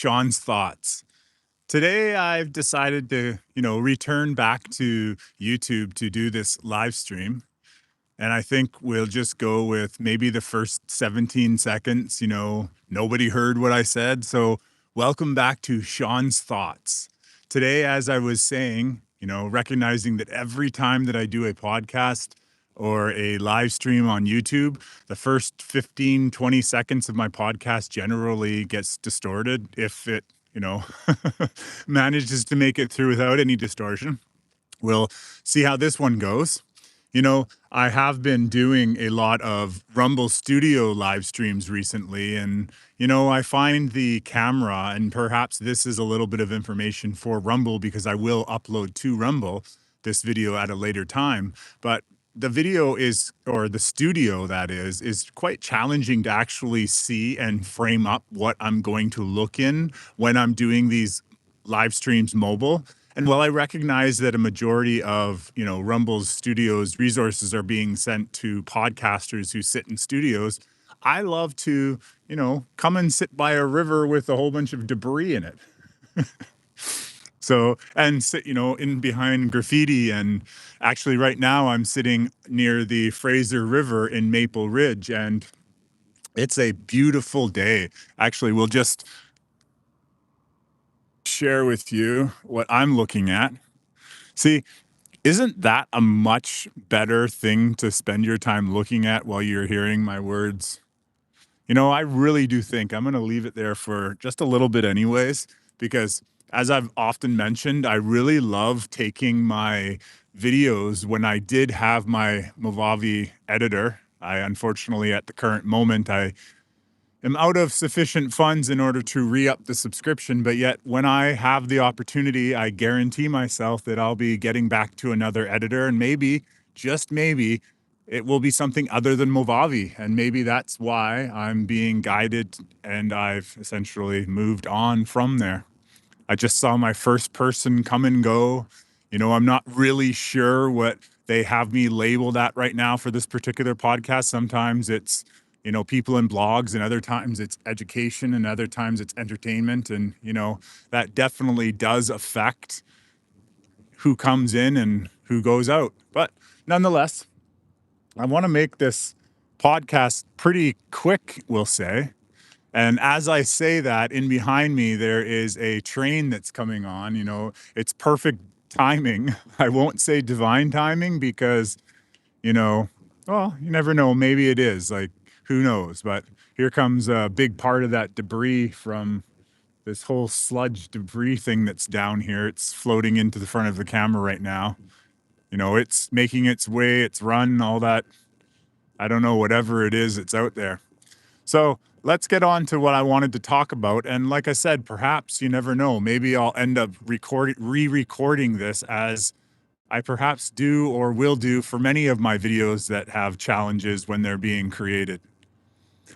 Sean's thoughts. Today, I've decided to, return back to YouTube to do this live stream. And I think we'll just go with maybe the first 17 seconds. Nobody heard what I said. So, welcome back to Sean's thoughts. Today, as I was saying, recognizing that every time that I do a podcast or a live stream on YouTube, the first 15, 20 seconds of my podcast generally gets distorted if it, manages to make it through without any distortion. We'll see how this one goes. I have been doing a lot of Rumble Studio live streams recently, and, I find the camera, and perhaps this is a little bit of information for Rumble because I will upload to Rumble this video at a later time. But the video is, or the studio that is quite challenging to actually see and frame up what I'm going to look in when I'm doing these live streams mobile. And while I recognize that a majority of, Rumble's studios resources are being sent to podcasters who sit in studios, I love to, come and sit by a river with a whole bunch of debris in it. So, and sit, in behind graffiti. And actually right now I'm sitting near the Fraser River in Maple Ridge, and it's a beautiful day. Actually, we'll just share with you what I'm looking at. See, isn't that a much better thing to spend your time looking at while you're hearing my words? I really do think I'm going to leave it there for just a little bit anyways, because as I've often mentioned, I really love taking my videos when I did have my Movavi editor. I unfortunately, at the current moment, I am out of sufficient funds in order to re-up the subscription, but yet when I have the opportunity, I guarantee myself that I'll be getting back to another editor, and maybe, just maybe, it will be something other than Movavi, and maybe that's why I'm being guided and I've essentially moved on from there. I just saw my first person come and go. I'm not really sure what they have me labeled at right now for this particular podcast. Sometimes it's, people in blogs, and other times it's education, and other times it's entertainment. And, that definitely does affect who comes in and who goes out. But nonetheless, I want to make this podcast pretty quick, we'll say. And as I say that, in behind me, there is a train that's coming on. It's perfect timing. I won't say divine timing because, well, you never know. Maybe it is. Like, who knows? But here comes a big part of that debris from this whole sludge debris thing that's down here. It's floating into the front of the camera right now. It's making its way, its run, all that. I don't know, whatever it is, it's out there. So let's get on to what I wanted to talk about. And like I said, perhaps you never know. Maybe I'll end up re-recording this, as I perhaps do or will do for many of my videos that have challenges when they're being created.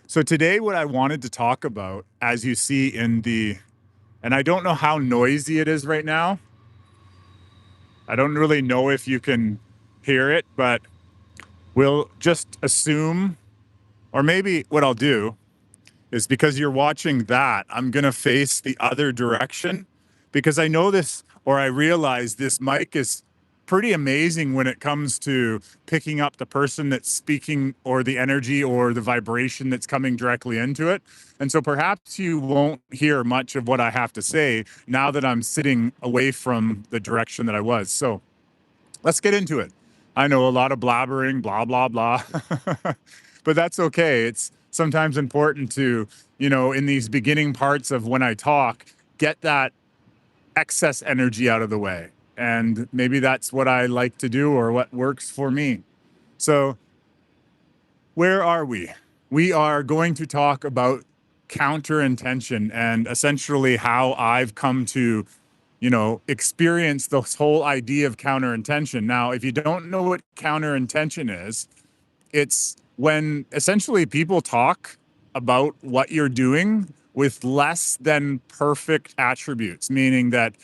So today, what I wanted to talk about, as you see in the, and I don't know how noisy it is right now. I don't really know if you can hear it, but we'll just assume, or maybe what I'll do is, because you're watching that, I'm going to face the other direction, because I know this, or I realize this mic is pretty amazing when it comes to picking up the person that's speaking, or the energy or the vibration that's coming directly into it. And so perhaps you won't hear much of what I have to say now that I'm sitting away from the direction that I was. So let's get into it. I know a lot of blabbering, blah, blah, blah, but that's okay. It's sometimes important to, in these beginning parts of when I talk, get that excess energy out of the way. And maybe that's what I like to do, or what works for me. So where are we? We are going to talk about counter-intention, and essentially how I've come to, experience this whole idea of counter-intention. Now, if you don't know what counter-intention is, it's when essentially people talk about what you're doing with less than perfect attributes, meaning that,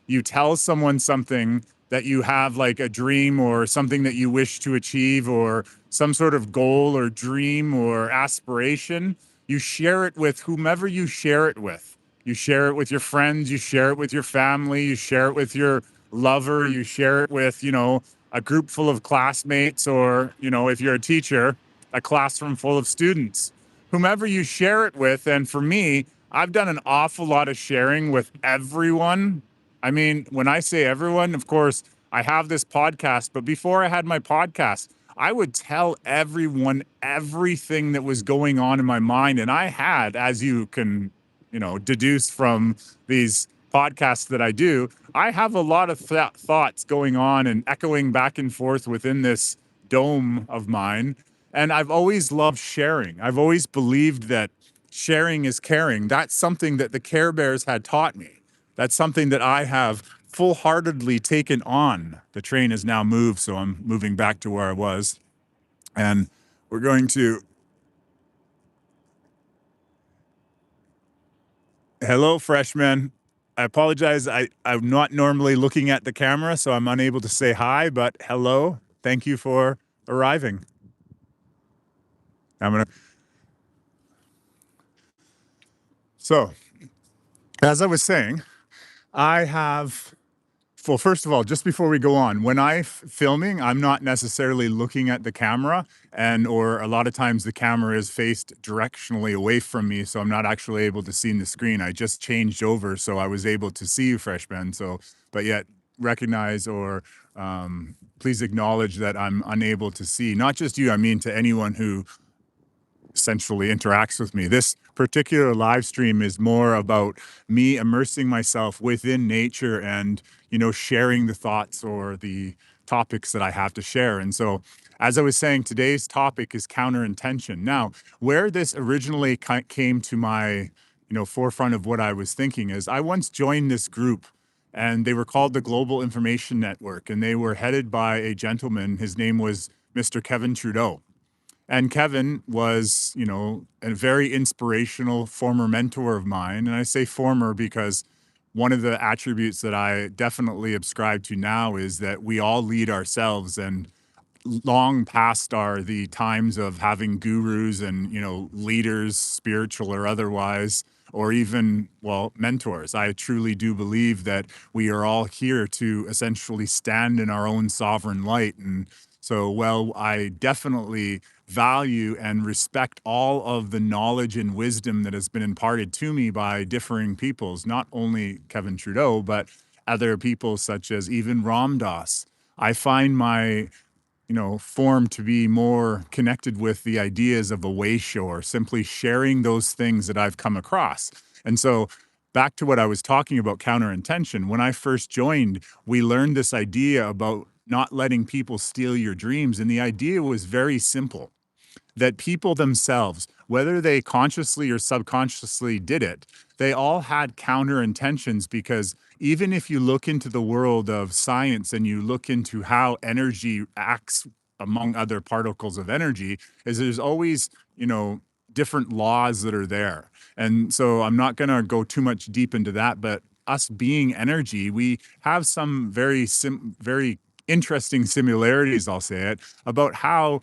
you tell someone something that you have, like a dream or something that you wish to achieve, or some sort of goal or dream or aspiration. You share it with whomever you share it with. You share it with your friends, you share it with your family, you share it with your lover, you share it with, a group full of classmates, or, if you're a teacher, a classroom full of students, whomever you share it with. And for me, I've done an awful lot of sharing with everyone. I mean, when I say everyone, of course, I have this podcast, but before I had my podcast, I would tell everyone everything that was going on in my mind. And I had, as you can, deduce from these podcasts that I do, I have a lot of thoughts going on and echoing back and forth within this dome of mine. And I've always loved sharing. I've always believed that sharing is caring. That's something that the Care Bears had taught me. That's something that I have full-heartedly taken on. The train has now moved, so I'm moving back to where I was. And we're going to... Hello, freshmen. I apologize. I'm not normally looking at the camera, so I'm unable to say hi, but hello. Thank you for arriving. So, as I was saying, I have... Well, first of all, just before we go on, when I'm filming, I'm not necessarily looking at the camera, or a lot of times the camera is faced directionally away from me, so I'm not actually able to see in the screen. I just changed over, so I was able to see you, freshmen. So, but yet recognize, or please acknowledge that I'm unable to see, not just you, I mean to anyone who essentially interacts with me. This particular live stream is more about me immersing myself within nature and, sharing the thoughts or the topics that I have to share. And so, as I was saying, today's topic is counterintention. Now, where this originally came to my, forefront of what I was thinking is I once joined this group, and they were called the Global Information Network, and they were headed by a gentleman. His name was Mr. Kevin Trudeau. And Kevin was, a very inspirational former mentor of mine. And I say former because one of the attributes that I definitely subscribe to now is that we all lead ourselves, and long past are the times of having gurus and, leaders, spiritual or otherwise, or even, well, mentors. I truly do believe that we are all here to essentially stand in our own sovereign light. And so, well, I definitely value and respect all of the knowledge and wisdom that has been imparted to me by differing peoples, not only Kevin Trudeau, but other people such as even Ram Dass. I find my, form to be more connected with the ideas of a way show, simply sharing those things that I've come across. And so, back to what I was talking about, counterintention. When I first joined, we learned this idea about not letting people steal your dreams. And the idea was very simple, that people themselves, whether they consciously or subconsciously did it, they all had counter intentions. Because even if you look into the world of science and you look into how energy acts among other particles of energy, is there's always, different laws that are there. And so I'm not going to go too much deep into that, but us being energy, we have some very interesting similarities, I'll say it, about how,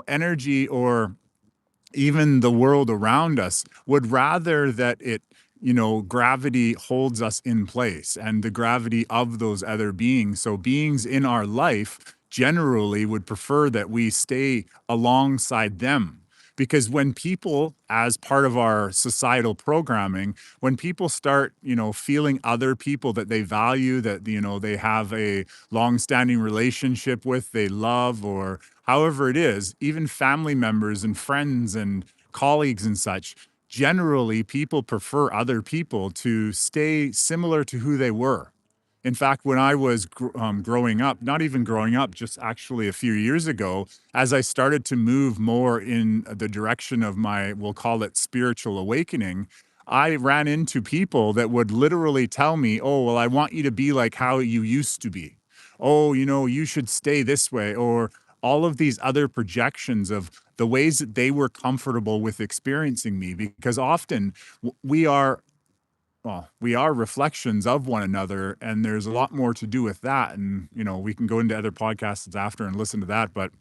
energy, or even the world around us, would rather that it, gravity holds us in place, and the gravity of those other beings. So beings in our life generally would prefer that we stay alongside them. Because when people, as part of our societal programming, when people start, feeling other people that they value, that, they have a long-standing relationship with, they love, or however it is, even family members and friends and colleagues and such, generally people prefer other people to stay similar to who they were. In fact, when I was growing up, not even growing up, just actually a few years ago, as I started to move more in the direction of my, we'll call it spiritual awakening, I ran into people that would literally tell me, oh, well, I want you to be like how you used to be. Oh, you should stay this way. Or all of these other projections of the ways that they were comfortable with experiencing me. Because often we are, well, we are reflections of one another, and there's a lot more to do with that. And, we can go into other podcasts after and listen to that. But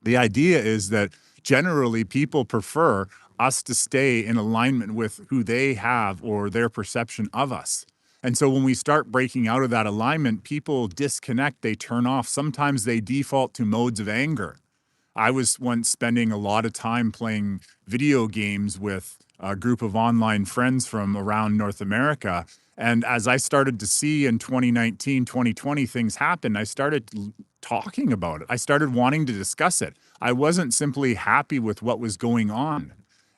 the idea is that generally people prefer us to stay in alignment with who they have or their perception of us. And so when we start breaking out of that alignment, people disconnect, they turn off. Sometimes they default to modes of anger. I was once spending a lot of time playing video games with a group of online friends from around North America. And as I started to see in 2019, 2020 things happen, I started talking about it. I started wanting to discuss it. I wasn't simply happy with what was going on.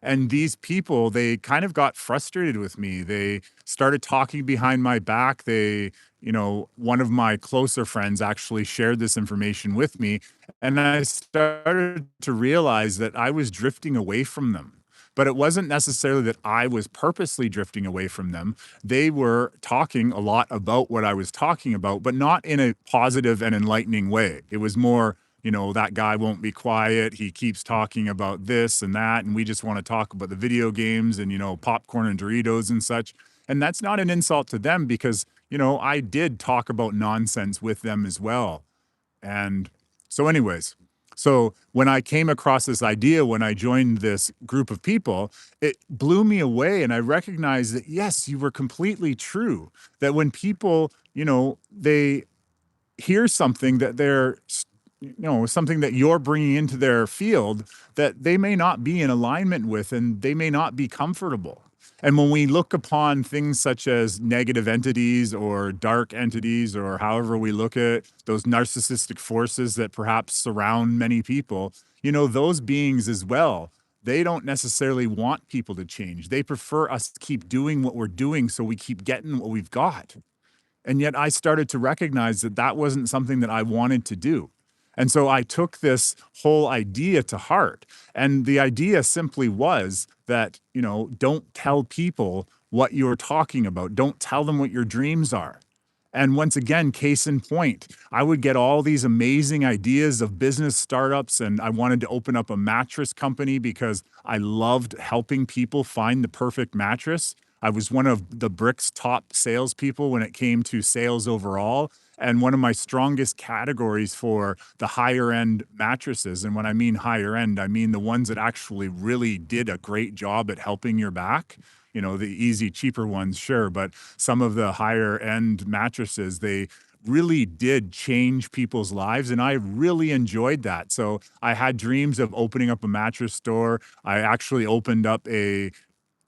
And these people, they kind of got frustrated with me. They started talking behind my back. One of my closer friends actually shared this information with me. And I started to realize that I was drifting away from them. But it wasn't necessarily that I was purposely drifting away from them. They were talking a lot about what I was talking about, but not in a positive and enlightening way. It was more, that guy won't be quiet. He keeps talking about this and that. And we just want to talk about the video games and, popcorn and Doritos and such. And that's not an insult to them because, I did talk about nonsense with them as well. And so, anyways, so when I came across this idea, when I joined this group of people, it blew me away. And I recognized that, yes, you were completely true. That when people, they hear something that something that you're bringing into their field that they may not be in alignment with and they may not be comfortable. And when we look upon things such as negative entities or dark entities, or however we look at those narcissistic forces that perhaps surround many people, those beings as well, they don't necessarily want people to change. They prefer us to keep doing what we're doing so we keep getting what we've got. And yet I started to recognize that that wasn't something that I wanted to do. And so I took this whole idea to heart. And the idea simply was that, don't tell people what you're talking about. Don't tell them what your dreams are. And once again, case in point, I would get all these amazing ideas of business startups, and I wanted to open up a mattress company because I loved helping people find the perfect mattress. I was one of the Brick's top salespeople when it came to sales overall, and one of my strongest categories for the higher end mattresses. And when I mean higher end, I mean the ones that actually really did a great job at helping your back. The easy, cheaper ones, sure, but some of the higher end mattresses, they really did change people's lives. And I really enjoyed that. So I had dreams of opening up a mattress store. I actually opened up a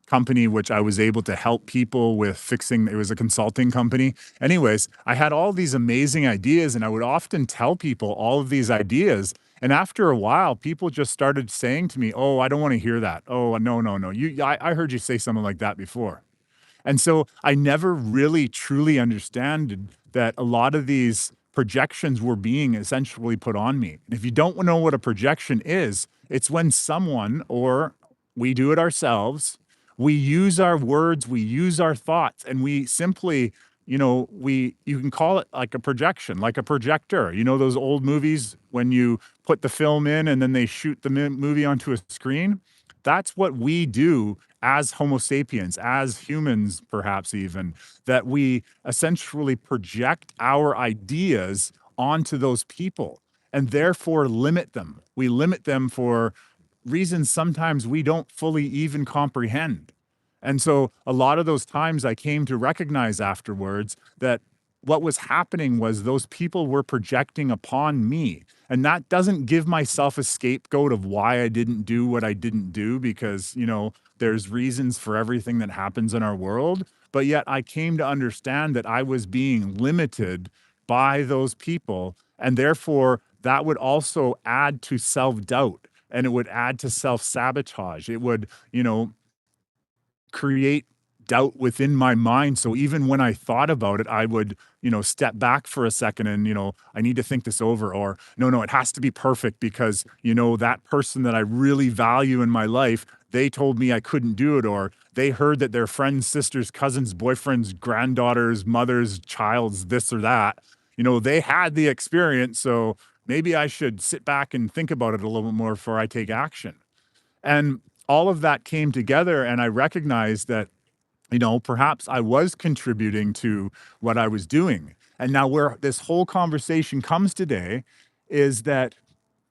company which I was able to help people with fixing. It was a consulting company. Anyways, I had all these amazing ideas and I would often tell people all of these ideas. And after a while, people just started saying to me, "Oh, I don't want to hear that. Oh, no, no, no. I heard you say something like that before." And so I never really truly understood that a lot of these projections were being essentially put on me. And if you don't know what a projection is, it's when someone, or we do it ourselves, we use our words, we use our thoughts, and we simply, you can call it like a projection, like a projector. Those old movies when you put the film in and then they shoot the movie onto a screen? That's what we do as Homo sapiens, as humans, perhaps even, that we essentially project our ideas onto those people and therefore limit them. We limit them for reasons sometimes we don't fully even comprehend. And so a lot of those times I came to recognize afterwards that what was happening was those people were projecting upon me. And that doesn't give myself a scapegoat of why I didn't do what I didn't do because, there's reasons for everything that happens in our world. But yet I came to understand that I was being limited by those people. And therefore, that would also add to self doubt and it would add to self sabotage. It would, create doubt within my mind. So even when I thought about it, I would, step back for a second and, I need to think this over, or no, it has to be perfect because, that person that I really value in my life, they told me I couldn't do it, or they heard that their friend's sister's cousin's boyfriend's granddaughter's mother's child's this or that. They had the experience. So maybe I should sit back and think about it a little bit more before I take action. And all of that came together, and I recognized that, perhaps I was contributing to what I was doing. And now, where this whole conversation comes today is that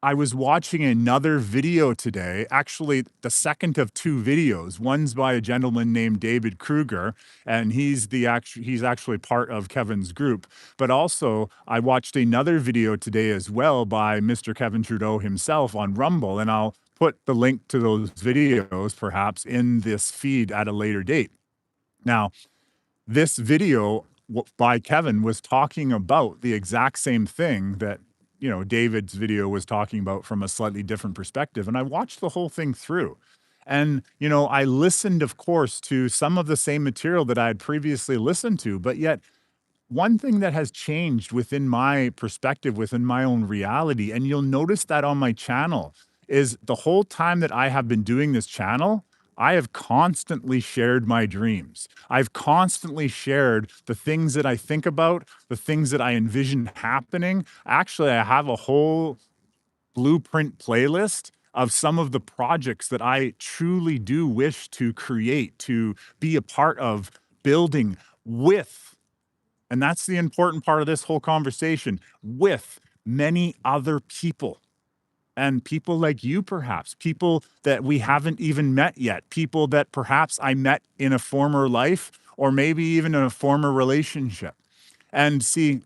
I was watching another video today, actually the second of two videos. One's by a gentleman named David Kruger, and he's actually part of Kevin's group. But also, I watched another video today as well by Mr. Kevin Trudeau himself on Rumble, and I'll put the link to those videos perhaps in this feed at a later date. Now, this video by Kevin was talking about the exact same thing that, David's video was talking about from a slightly different perspective. And I watched the whole thing through. And, I listened, of course, to some of the same material that I had previously listened to, but yet one thing that has changed within my perspective, within my own reality, and you'll notice that on my channel, is the whole time that I have been doing this channel, I have constantly shared my dreams. I've constantly shared the things that I think about, the things that I envision happening. Actually, I have a whole blueprint playlist of some of the projects that I truly do wish to create, to be a part of building with, and that's the important part of this whole conversation, with many other people. And people like you, perhaps, people that we haven't even met yet, people that perhaps I met in a former life or maybe even in a former relationship. And see,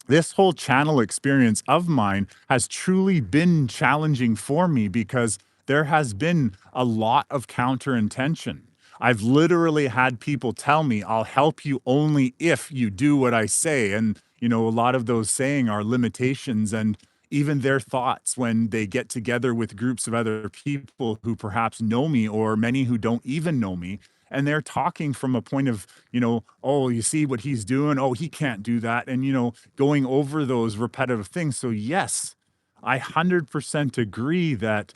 this whole channel experience of mine has truly been challenging for me because there has been a lot of counter intention. I've literally had people tell me, I'll help you only if you do what I say. And, a lot of those saying are limitations and even their thoughts when they get together with groups of other people who perhaps know me or many who don't even know me. And they're talking from a point of, oh, you see what he's doing? Oh, he can't do that. And, going over those repetitive things. So, yes, I 100% agree that,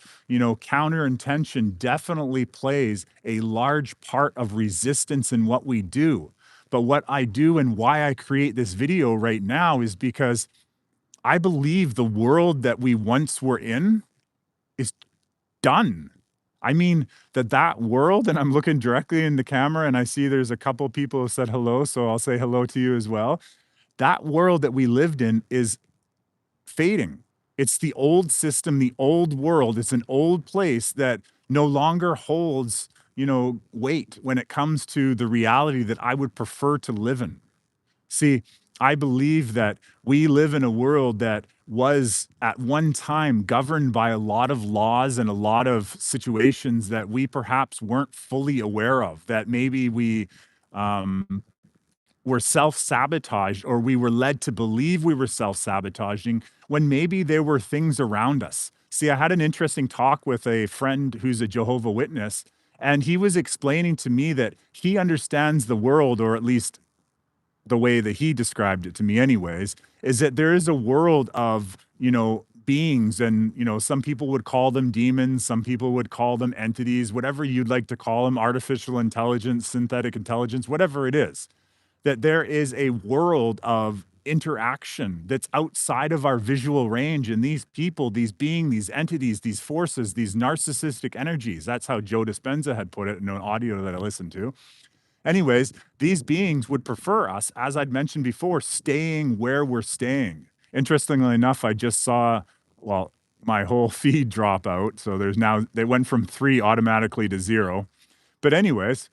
counter intention definitely plays a large part of resistance in what we do. But what I do and why I create this video right now is because I believe the world that we once were in is done. I mean, that world, and I'm looking directly in the camera and I see there's a couple people who said hello, so I'll say hello to you as well. That world that we lived in is fading. It's the old system, the old world. It's an old place that no longer holds, weight when it comes to the reality that I would prefer to live in. See, I believe that we live in a world that was at one time governed by a lot of laws and a lot of situations that we perhaps weren't fully aware of, that maybe we um, were self-sabotaged or we were led to believe we were self-sabotaging when maybe there were things around us. See, I had an interesting talk with a friend who's a Jehovah Witness, and he was explaining to me that he understands the world, or at least the way that he described it to me anyways, is that there is a world of, beings and, some people would call them demons, some people would call them entities, whatever you'd like to call them, artificial intelligence, synthetic intelligence, whatever it is, that there is a world of interaction that's outside of our visual range. And these people, these beings, these entities, these forces, these narcissistic energies, that's how Joe Dispenza had put it in an audio that I listened to. Anyways, these beings would prefer us, as I'd mentioned before, staying where we're staying. Interestingly enough, I just saw, well, my whole feed drop out. So they went from 3 automatically to 0. But anyways,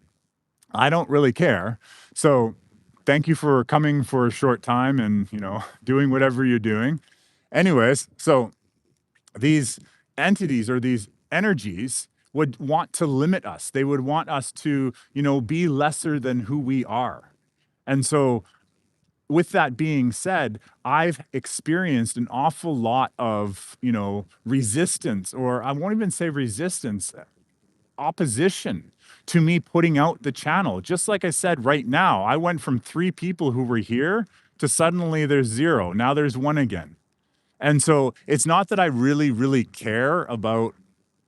I don't really care. So thank you for coming for a short time and, doing whatever you're doing. Anyways, so these entities or these energies would want to limit us. They would want us to, be lesser than who we are. And so, with that being said, I've experienced an awful lot of, resistance, or I won't even say resistance, opposition to me putting out the channel. Just like I said, right now, I went from 3 people who were here to suddenly there's 0. Now there's 1 again. And so it's not that I really, really care about,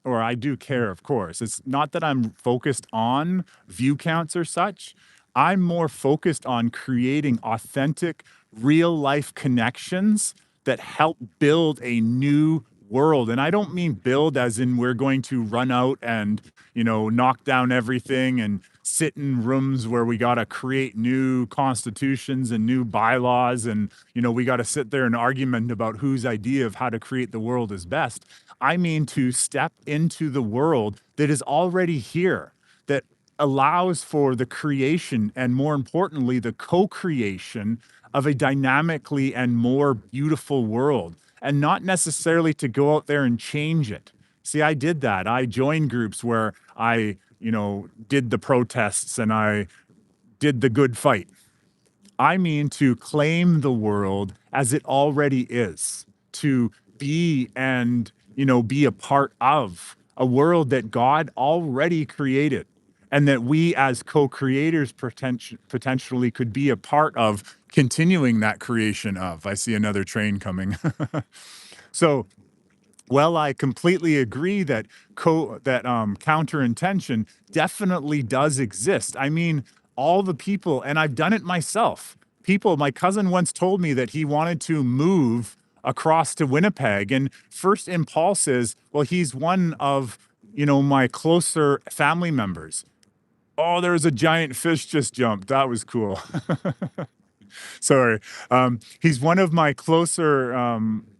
or I do care, of course. It's not that I'm focused on view counts or such. I'm more focused on creating authentic, real life connections that help build a new world, and I don't mean build as in we're going to run out and, knock down everything and sit in rooms where we got to create new constitutions and new bylaws, and, we got to sit there and argument about whose idea of how to create the world is best. I mean to step into the world that is already here, that allows for the creation and, more importantly, the co-creation of a dynamically and more beautiful world, and not necessarily to go out there and change it. See, I did that. I joined groups where I, did the protests and I did the good fight. I mean to claim the world as it already is, to be and, be a part of a world that God already created, and that we as co-creators potentially could be a part of continuing that creation of. I see another train coming. So, well, I completely agree that counterintention definitely does exist. I mean, all the people, and I've done it myself. People, my cousin once told me that he wanted to move across to Winnipeg, and first impulse is, well, he's one of, my closer family members. Oh, there's a giant fish just jumped. That was cool. Sorry. He's one of my closer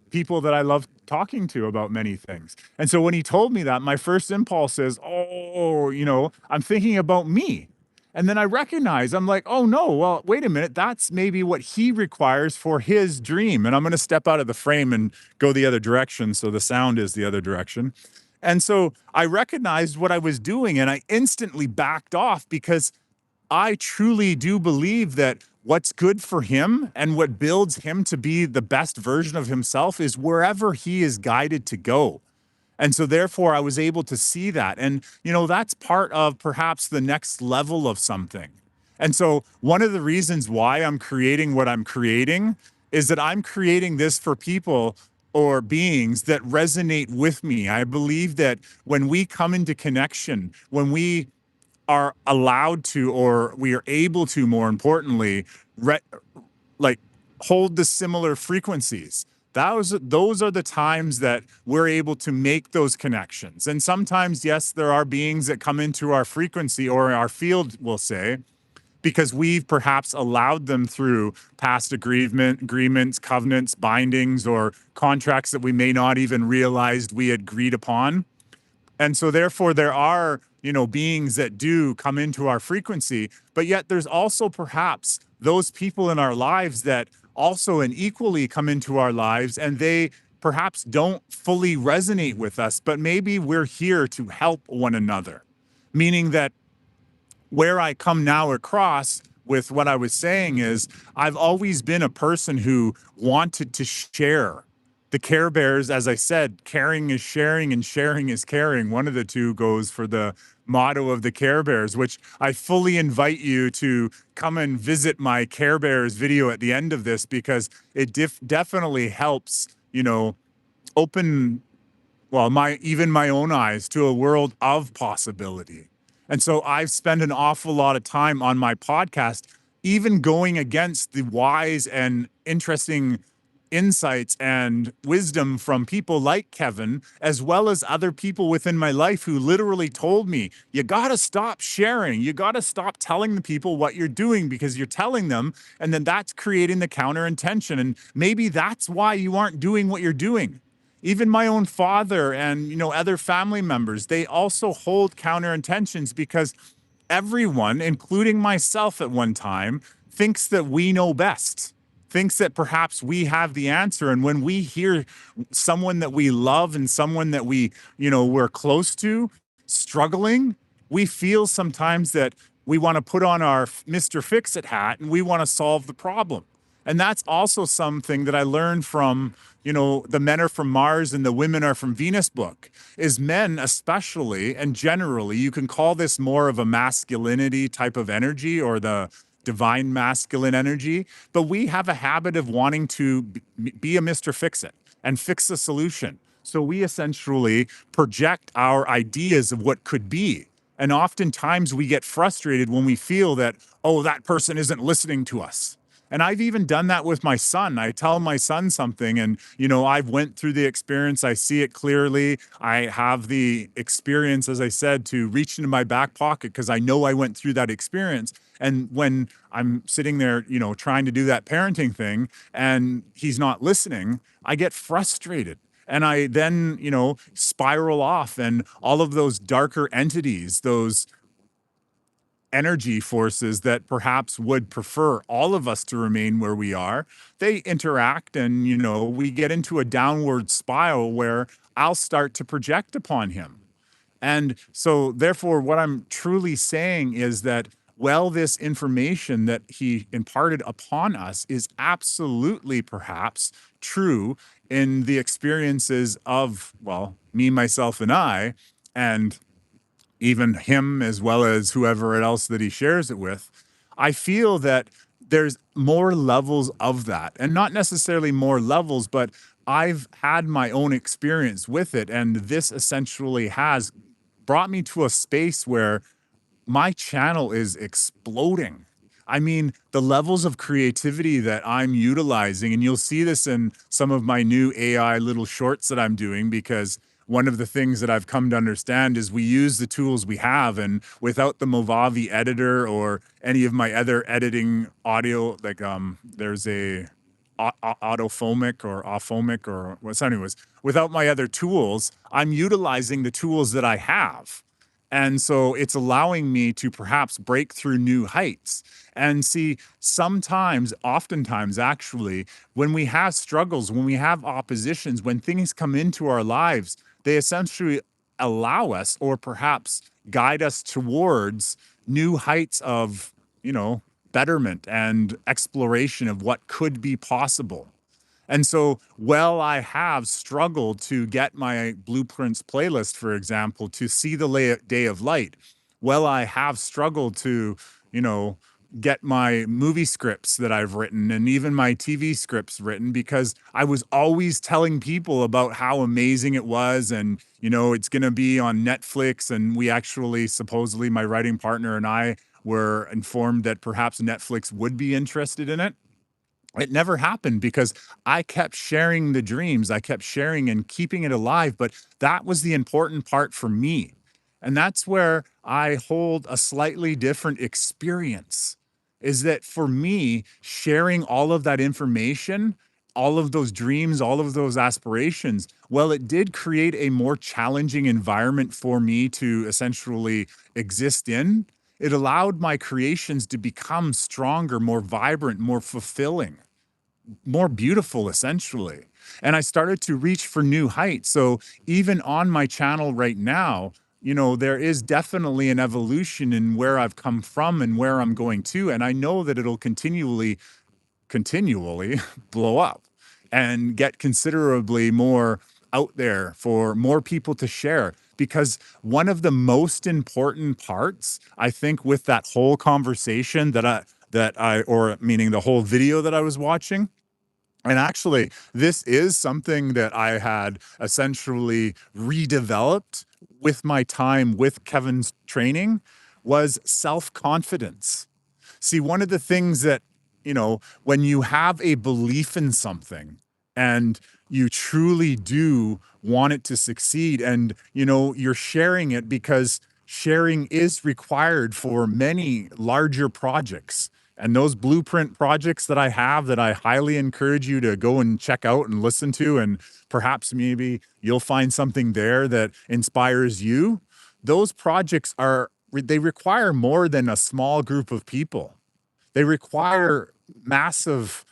people that I love talking to about many things. And so when he told me that, my first impulse is, oh, I'm thinking about me. And then I recognize, I'm like, oh no, well, wait a minute. That's maybe what he requires for his dream. And I'm going to step out of the frame and go the other direction. So the sound is the other direction. And so I recognized what I was doing, and I instantly backed off, because I truly do believe that what's good for him and what builds him to be the best version of himself is wherever he is guided to go. And so therefore I was able to see that. And, that's part of perhaps the next level of something. And so one of the reasons why I'm creating what I'm creating is that I'm creating this for people or beings that resonate with me. I believe that when we come into connection, when we are allowed to, or we are able to, more importantly, like hold the similar frequencies. Those are the times that we're able to make those connections. And sometimes, yes, there are beings that come into our frequency or our field, we'll say, because we've perhaps allowed them through past agreements, covenants, bindings, or contracts that we may not even realized we had agreed upon. And so therefore there are, beings that do come into our frequency, but yet there's also perhaps those people in our lives that also and equally come into our lives, and they perhaps don't fully resonate with us, but maybe we're here to help one another. Meaning that where I come now across with what I was saying is, I've always been a person who wanted to share. The Care Bears, as I said, caring is sharing and sharing is caring. One of the two goes for the motto of the Care Bears, which I fully invite you to come and visit my Care Bears video at the end of this, because it definitely helps, open, well, my own eyes to a world of possibility. And so I've spent an awful lot of time on my podcast, even going against the wise and interesting insights and wisdom from people like Kevin, as well as other people within my life who literally told me, you got to stop sharing. You got to stop telling the people what you're doing, because you're telling them, and then that's creating the counter intention. And maybe that's why you aren't doing what you're doing. Even my own father and, other family members, they also hold counter intentions, because everyone, including myself at one time, thinks that we know best, thinks that perhaps we have the answer. And when we hear someone that we love and someone that we're close to struggling, we feel sometimes that we want to put on our Mr. Fix-It hat and we want to solve the problem. And that's also something that I learned from, the Men Are From Mars and the Women Are From Venus book, is men especially, and generally, you can call this more of a masculinity type of energy, or the divine masculine energy, but we have a habit of wanting to be a Mr. Fix-It and fix the solution. So we essentially project our ideas of what could be. And oftentimes we get frustrated when we feel that, oh, that person isn't listening to us. And I've even done that with my son. I tell my son something and, I've went through the experience. I see it clearly. I have the experience, as I said, to reach into my back pocket because I know I went through that experience. And when I'm sitting there, trying to do that parenting thing and he's not listening, I get frustrated. And I then, spiral off, and all of those darker entities, those energy forces that perhaps would prefer all of us to remain where we are, they interact, and we get into a downward spiral where I'll start to project upon him. And so therefore what I'm truly saying is that, well, this information that he imparted upon us is absolutely perhaps true in the experiences of, well, me, myself, and I, and even him as well as whoever else that he shares it with. I feel that there's more levels of that, and not necessarily more levels, but I've had my own experience with it. And this essentially has brought me to a space where my channel is exploding. I mean, the levels of creativity that I'm utilizing, and you'll see this in some of my new AI little shorts that I'm doing, because one of the things that I've come to understand is we use the tools we have, and without the Movavi editor or any of my other editing audio, like there's a autophomic or aphomic or what's anyways, without my other tools, I'm utilizing the tools that I have. And so it's allowing me to perhaps break through new heights. And see, sometimes, oftentimes actually, when we have struggles, when we have oppositions, when things come into our lives, they essentially allow us or perhaps guide us towards new heights of, betterment and exploration of what could be possible. And so, well, I have struggled to get my blueprints playlist, for example, to see the day of light. Well, I have struggled to, you know, get my movie scripts that I've written and even my TV scripts written, because I was always telling people about how amazing it was. And, it's going to be on Netflix. And we actually, supposedly, my writing partner and I were informed that perhaps Netflix would be interested in it. It never happened because I kept sharing the dreams. I kept sharing and keeping it alive. But that was the important part for me. And that's where I hold a slightly different experience, is that for me, sharing all of that information, all of those dreams, all of those aspirations, well, it did create a more challenging environment for me to essentially exist in. It allowed my creations to become stronger, more vibrant, more fulfilling, more beautiful, essentially. And I started to reach for new heights. So even on my channel right now, there is definitely an evolution in where I've come from and where I'm going to. And I know that it'll continually blow up and get considerably more out there for more people to share. Because one of the most important parts, I think, with that whole conversation or meaning the whole video that I was watching, and actually, this is something that I had essentially redeveloped with my time with Kevin's training, was self-confidence. See, one of the things that, when you have a belief in something and you truly do want it to succeed, and, you're sharing it because sharing is required for many larger projects. And those blueprint projects that I have, that I highly encourage you to go and check out and listen to, and perhaps maybe you'll find something there that inspires you. Those projects they require more than a small group of people. They require massive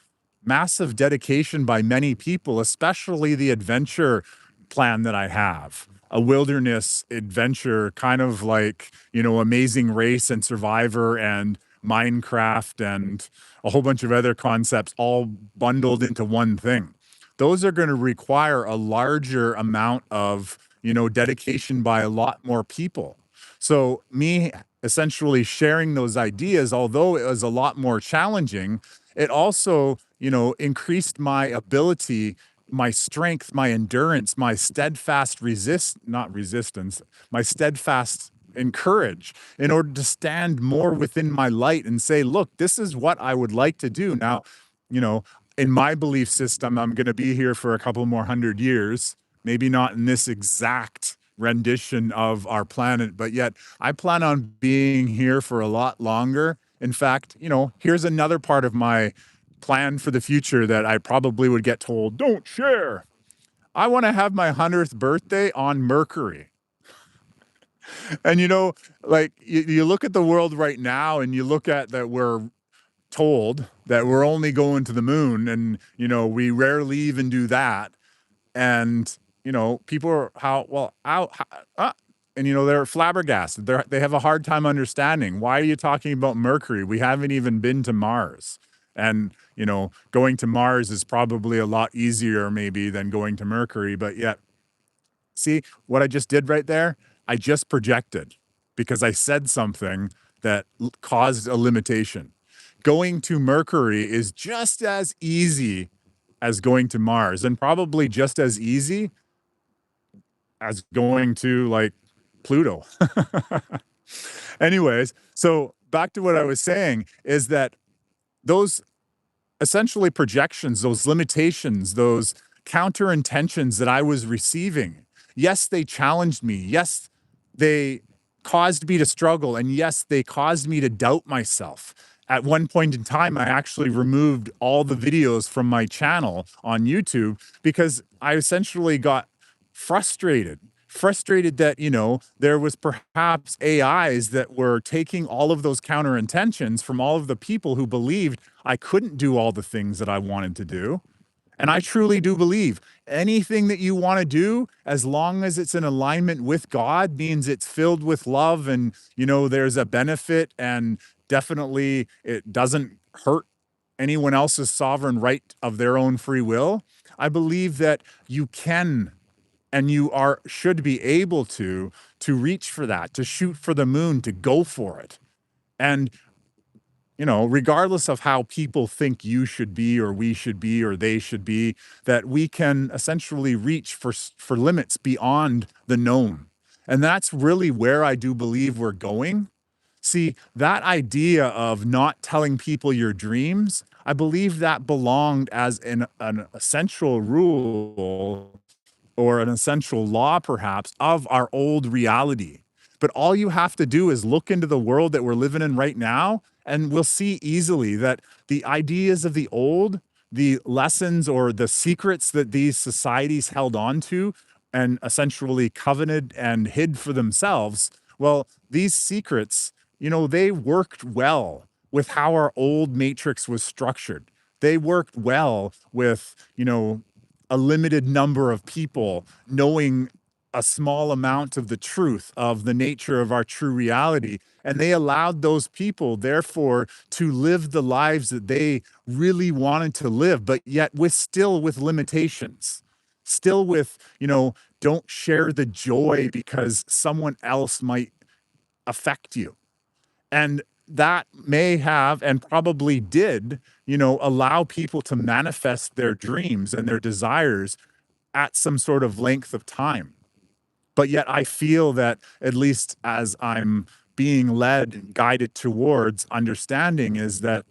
dedication by many people, especially the adventure plan that I have. A wilderness adventure, kind of like, Amazing Race and Survivor and Minecraft and a whole bunch of other concepts all bundled into one thing. Those are going to require a larger amount of, dedication by a lot more people. So me essentially sharing those ideas, although it was a lot more challenging, it also, increased my ability, my strength, my endurance, my steadfast not resistance, my steadfast encourage, in order to stand more within my light and say, look, this is what I would like to do. Now, you know, in my belief system, I'm going to be here for a couple more 100 years, maybe not in this exact rendition of our planet, but yet I plan on being here for a lot longer. In fact, here's another part of my plan for the future that I probably would get told, don't share. I want to have my 100th birthday on Mercury. And like you look at the world right now and you look at that we're told that we're only going to the moon, and we rarely even do that. And people are and they're flabbergasted. They have a hard time understanding, why are you talking about Mercury? We haven't even been to Mars. And going to Mars is probably a lot easier maybe than going to Mercury, but yet, see what I just did right there? I just projected because I said something that caused a limitation. Going to Mercury is just as easy as going to Mars, and probably just as easy as going to like Pluto. Anyways, so back to what I was saying is that those essentially projections, those limitations, those counterintentions that I was receiving, yes, they challenged me. Yes, they caused me to struggle. And yes, they caused me to doubt myself. At one point in time, I actually removed all the videos from my channel on YouTube because I essentially got frustrated that, there was perhaps AIs that were taking all of those counterintentions from all of the people who believed I couldn't do all the things that I wanted to do. And I truly do believe anything that you want to do, as long as it's in alignment with God, means it's filled with love and, there's a benefit, and definitely it doesn't hurt anyone else's sovereign right of their own free will. I believe that you can, and should be able to reach for that, to shoot for the moon, to go for it. And regardless of how people think you should be or we should be or they should be, that we can essentially reach for limits beyond the known. And that's really where I do believe we're going. See, that idea of not telling people your dreams, I believe that belonged as an essential rule, or an essential law, perhaps, of our old reality. But all you have to do is look into the world that we're living in right now, and we'll see easily that the ideas of the old, the lessons or the secrets that these societies held on to and essentially coveted and hid for themselves, well, these secrets, they worked well with how our old matrix was structured. They worked well with, a limited number of people knowing a small amount of the truth of the nature of our true reality. And they allowed those people, therefore, to live the lives that they really wanted to live, but yet still with limitations, still with, don't share the joy because someone else might affect you. And that may have, and probably did, allow people to manifest their dreams and their desires at some sort of length of time. But yet I feel that, at least as I'm being led and guided towards understanding, is that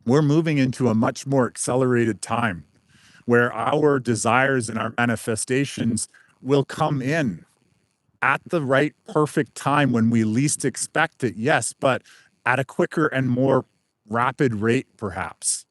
we're moving into a much more accelerated time where our desires and our manifestations will come in at the right perfect time when we least expect it, yes, but at a quicker and more rapid rate, perhaps.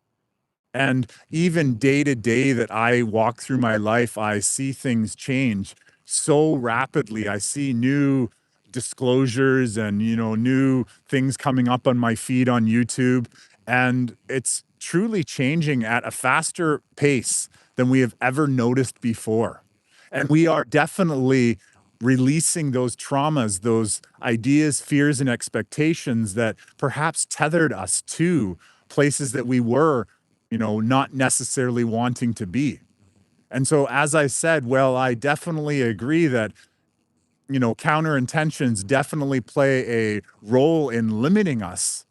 And even day to day that I walk through my life, I see things change so rapidly. I see new disclosures and, new things coming up on my feed on YouTube. And it's truly changing at a faster pace than we have ever noticed before. And we are definitely releasing those traumas, those ideas, fears, and expectations that perhaps tethered us to places that we were, not necessarily wanting to be. And so, as I said, well, I definitely agree that, counterintentions definitely play a role in limiting us.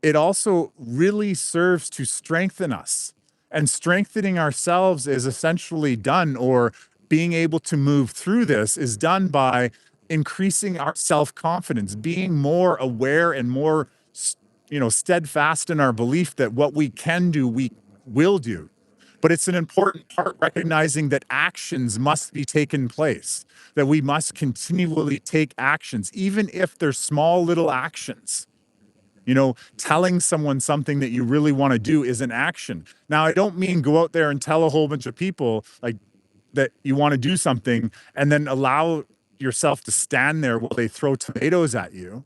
It also really serves to strengthen us. And strengthening ourselves is essentially done, or being able to move through this is done by increasing our self-confidence, being more aware and more, steadfast in our belief that what we can do, we will do. But it's an important part recognizing that actions must be taken place, that we must continually take actions, even if they're small little actions. Telling someone something that you really want to do is an action. Now, I don't mean go out there and tell a whole bunch of people like that you want to do something and then allow yourself to stand there while they throw tomatoes at you.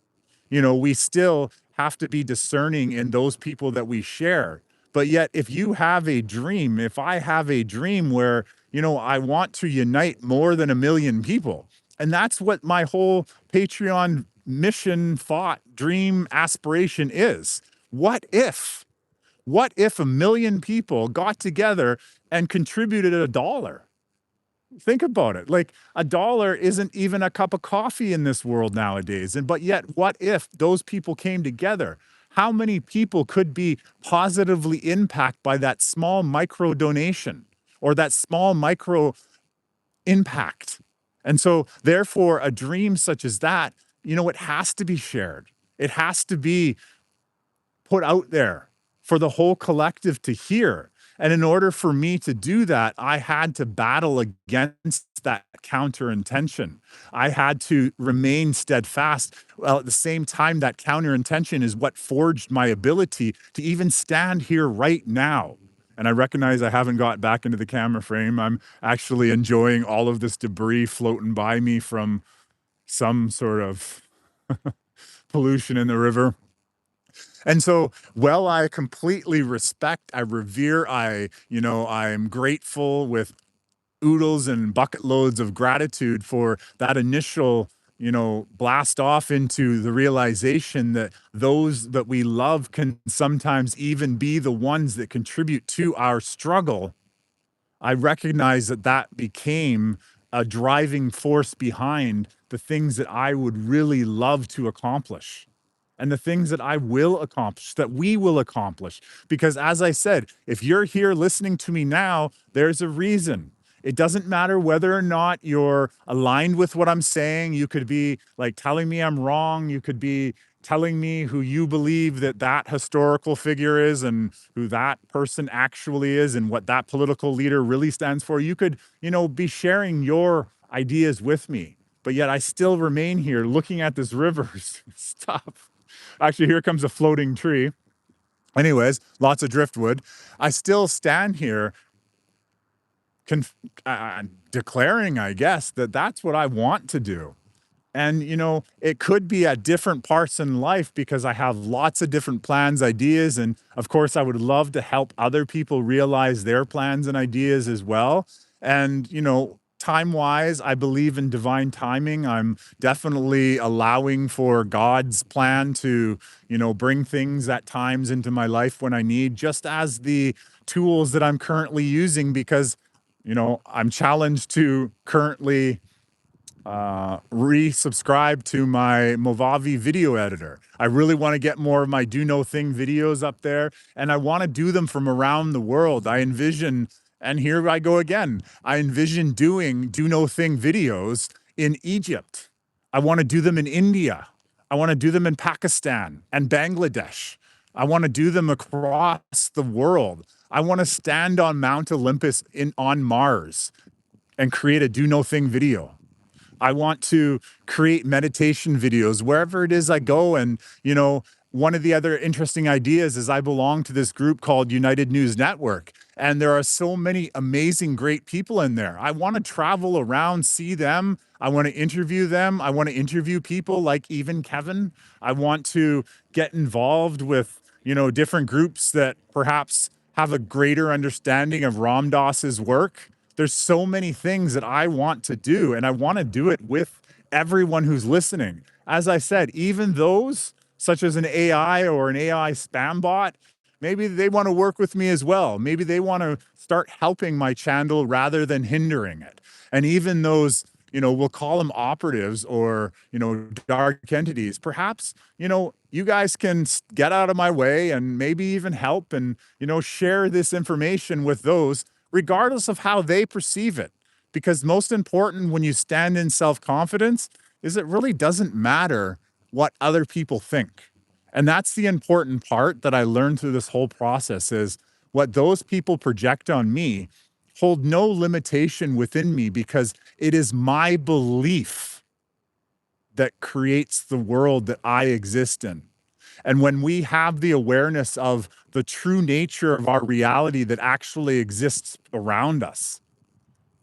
We still have to be discerning in those people that we share. But yet, if you have a dream, if I have a dream where, I want to unite more than 1 million people, and that's what my whole Patreon mission, thought, dream, aspiration is. What if? What if 1 million people got together and contributed $1? Think about it. Like $1 isn't even a cup of coffee in this world nowadays. And but yet, what if those people came together? How many people could be positively impacted by that small micro donation or that small micro impact? And so, therefore, a dream such as that, it has to be shared. It has to be put out there for the whole collective to hear. And in order for me to do that, I had to battle against that counter intention. I had to remain steadfast. Well, at the same time, that counter intention is what forged my ability to even stand here right now. And I recognize I haven't got back into the camera frame. I'm actually enjoying all of this debris floating by me from some sort of pollution in the river. And so, well, I completely respect, I revere, I'm grateful with oodles and bucket loads of gratitude for that initial, blast off into the realization that those that we love can sometimes even be the ones that contribute to our struggle. I recognize that that became a driving force behind the things that I would really love to accomplish and the things that I will accomplish, that we will accomplish. Because as I said, if you're here listening to me now, there's a reason. It doesn't matter whether or not you're aligned with what I'm saying. You could be like telling me I'm wrong. You could be telling me who you believe that that historical figure is and who that person actually is and what that political leader really stands for. You could, be sharing your ideas with me. But yet I still remain here looking at this river. Stop. Actually, here comes a floating tree. Anyways, lots of driftwood. I still stand here declaring, I guess, that that's what I want to do. And, it could be at different parts in life because I have lots of different plans, ideas. And of course, I would love to help other people realize their plans and ideas as well. And, time wise, I believe in divine timing. I'm definitely allowing for God's plan to, bring things at times into my life when I need, just as the tools that I'm currently using, because, I'm challenged to currently resubscribe to my Movavi video editor. I really want to get more of my Do No Thing videos up there, and I want to do them from around the world. I envision, and here I go again, I envision doing Do No Thing videos in Egypt. I want to do them in India. I want to do them in Pakistan and Bangladesh. I want to do them across the world. I want to stand on Mount Olympus on Mars and create a Do No Thing video. I want to create meditation videos wherever it is I go. And, one of the other interesting ideas is I belong to this group called United News Network. And there are so many amazing, great people in there. I want to travel around, see them. I want to interview them. I want to interview people like even Kevin. I want to get involved with, different groups that perhaps have a greater understanding of Ram Dass's work. There's so many things that I want to do, and I want to do it with everyone who's listening. As I said, even those such as an AI or an AI spam bot, maybe they want to work with me as well. Maybe they want to start helping my channel rather than hindering it. And even those, we'll call them operatives or, dark entities, perhaps, you guys can get out of my way and maybe even help and, share this information with those regardless of how they perceive it. Because most important when you stand in self-confidence is it really doesn't matter what other people think. And that's the important part that I learned through this whole process is what those people project on me hold no limitation within me because it is my belief that creates the world that I exist in. And when we have the awareness of the true nature of our reality that actually exists around us,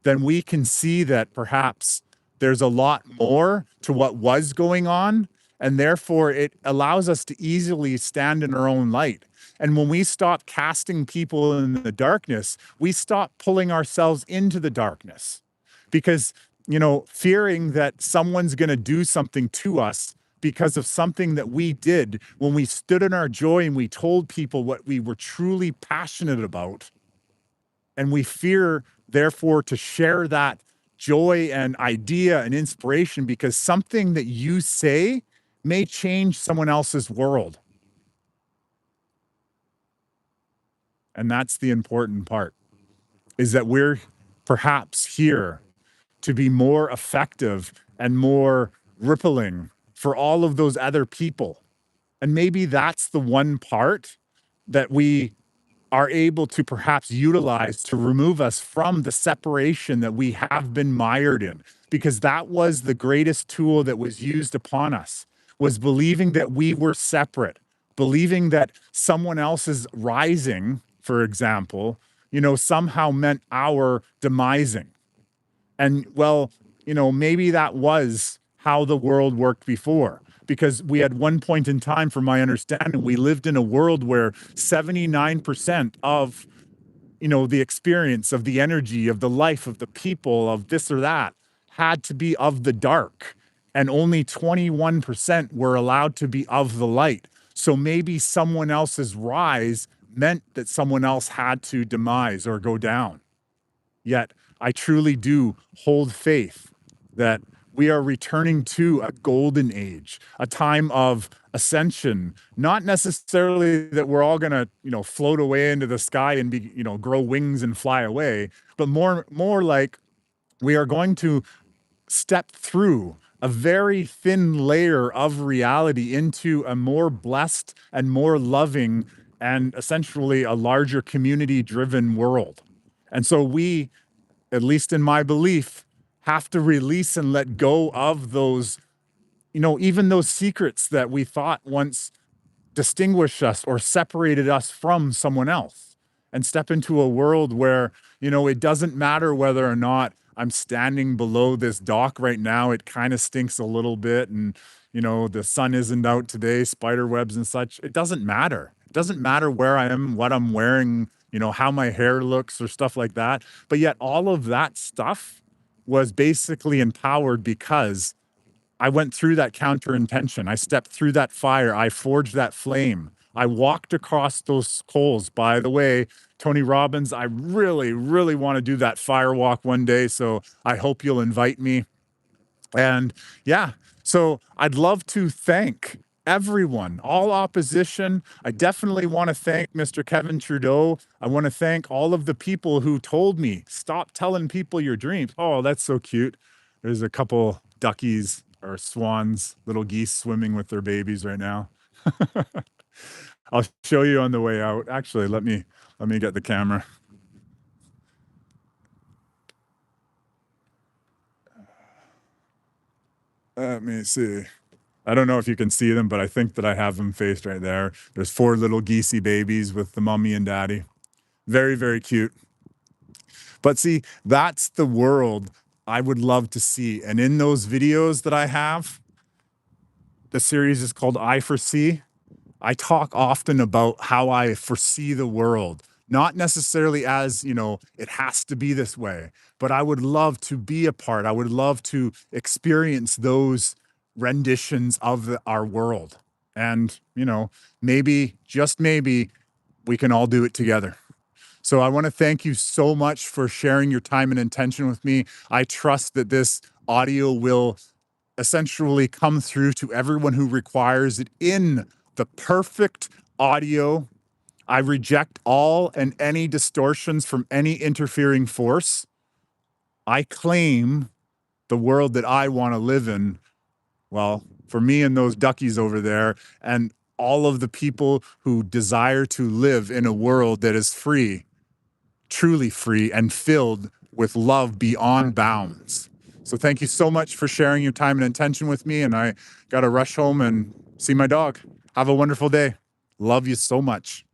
then we can see that perhaps there's a lot more to what was going on. And therefore, it allows us to easily stand in our own light. And when we stop casting people in the darkness, we stop pulling ourselves into the darkness because, fearing that someone's going to do something to us because of something that we did when we stood in our joy and we told people what we were truly passionate about, and we fear therefore to share that joy and idea and inspiration because something that you say may change someone else's world. And that's the important part, is that we're perhaps here to be more effective and more rippling for all of those other people. And maybe that's the one part that we are able to perhaps utilize to remove us from the separation that we have been mired in, because that was the greatest tool that was used upon us, was believing that we were separate, believing that someone else's rising, for example, somehow meant our demising. And well, maybe that was how the world worked before. Because we had one point in time, from my understanding, we lived in a world where 79% of, the experience of the energy of the life of the people of this or that had to be of the dark. And only 21% were allowed to be of the light. So maybe someone else's rise meant that someone else had to demise or go down. Yet I truly do hold faith that we are returning to a golden age, a time of ascension, not necessarily that we're all going to, float away into the sky and be, grow wings and fly away, but more like we are going to step through a very thin layer of reality into a more blessed and more loving and essentially a larger community driven world. And so we, at least in my belief, have to release and let go of those, even those secrets that we thought once distinguished us or separated us from someone else, and step into a world where, it doesn't matter whether or not I'm standing below this dock right now. It kind of stinks a little bit. And, the sun isn't out today, spider webs and such. It doesn't matter. It doesn't matter where I am, what I'm wearing, how my hair looks or stuff like that. But yet all of that stuff was basically empowered because I went through that counter intention. I stepped through that fire. I forged that flame. I walked across those coals. By the way, Tony Robbins, I really, really want to do that fire walk one day. So I hope you'll invite me. And yeah, so I'd love to thank everyone, all opposition. I definitely want to thank Mr. Kevin Trudeau. I want to thank all of the people who told me, stop telling people your dreams. Oh, that's so cute. There's a couple duckies or swans, little geese swimming with their babies right now. I'll show you on the way out. Actually, let me get the camera. Let me see. I don't know if you can see them, but I think that I have them faced right there. There's 4 little geesey babies with the mummy and daddy. Very, very cute. But see, that's the world I would love to see. And in those videos that I have, the series is called I Foresee. I talk often about how I foresee the world, not necessarily as, it has to be this way, but I would love to be a part. I would love to experience those renditions of our world. And, maybe, just maybe, we can all do it together. So I want to thank you so much for sharing your time and intention with me. I trust that this audio will essentially come through to everyone who requires it in the perfect audio. I reject all and any distortions from any interfering force. I claim the world that I want to live in well, for me and those duckies over there, and all of the people who desire to live in a world that is free, truly free, and filled with love beyond bounds. So thank you so much for sharing your time and intention with me. And I got to rush home and see my dog. Have a wonderful day. Love you so much.